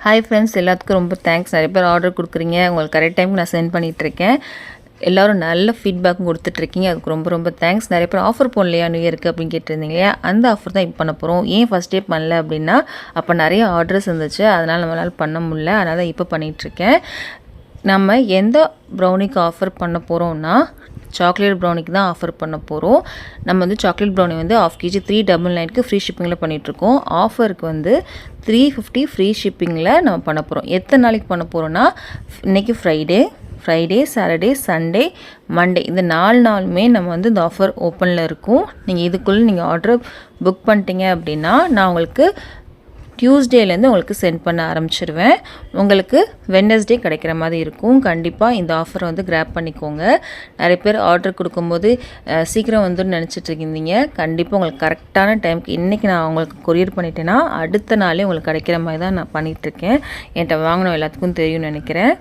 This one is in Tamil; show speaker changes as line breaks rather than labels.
ஹாய் ஃப்ரெண்ட்ஸ், எல்லாத்துக்கும் ரொம்ப தேங்க்ஸ். நிறைய பேர் ஆர்டர் கொடுக்குறீங்க, உங்களுக்கு கரெக்ட் டைமுக்கு நான் சென்ட் பண்ணிகிட்ருக்கேன். எல்லோரும் நல்ல ஃபீட்பேக்கும் கொடுத்துட்ருக்கீங்க, அதுக்கு ரொம்ப ரொம்ப தேங்க்ஸ். நிறைய பேர் ஆஃபர் போடலையா நியூ இயருக்கு அப்படின்னு கேட்டிருந்தீங்க இல்லையா, அந்த ஆஃபர் தான் இப்போ பண்ண போகிறோம். ஏன் ஃபஸ்ட் டே பண்ணல அப்படின்னா, அப்போ நிறைய ஆர்டர்ஸ் இருந்துச்சு, அதனால் நம்மளால் பண்ண முடியல, அதனால் தான் இப்போ பண்ணிகிட்ருக்கேன். நம்ம எந்த ப்ரௌனிக்கு ஆஃபர் பண்ண போகிறோம்னா, சாக்லேட் ப்ரௌனிக்கு தான் ஆஃபர் பண்ண போகிறோம். நம்ம வந்து சாக்லேட் ப்ரௌனி வந்து 1/2 kg 399க்கு ஃப்ரீ ஷிப்பிங்கில் பண்ணிகிட்ருக்கோம். ஆஃபருக்கு வந்து 350 ஃப்ரீ ஷிப்பிங்கில் நம்ம பண்ண போகிறோம். எத்தனை நாளைக்கு பண்ண போகிறோன்னா, இன்றைக்கி ஃப்ரைடே, சாட்டர்டே, சண்டே, மண்டே இந்த 4 நாளுமே நம்ம வந்து இந்த ஆஃபர் ஓப்பனில் இருக்கும். நீங்கள் இதுக்குள்ளே நீங்கள் ஆர்டர் புக் பண்ணிட்டீங்க அப்படின்னா, நான் உங்களுக்கு டியூஸ்டேலேருந்து உங்களுக்கு சென்ட் பண்ண ஆரம்பிச்சிருவேன். உங்களுக்கு வெட்னஸ்டே கிடைக்கிற மாதிரி இருக்கும். கண்டிப்பாக இந்த ஆஃபரை வந்து கிராப் பண்ணிக்கோங்க. நிறைய பேர் ஆர்டர் கொடுக்கும்போது சீக்கிரம் வந்துன்னு நினச்சிட்டு இருந்தீங்க. கண்டிப்பாக உங்களுக்கு கரெக்டான டைமுக்கு இன்றைக்கி நான் உங்களுக்கு கொரியர் பண்ணிட்டேன்னா அடுத்த நாளே உங்களுக்கு கிடைக்கிற மாதிரி தான் நான் பண்ணிகிட்ருக்கேன். என்கிட்ட வாங்கினோம் எல்லாத்துக்கும் தெரியும்னு நினைக்கிறேன்.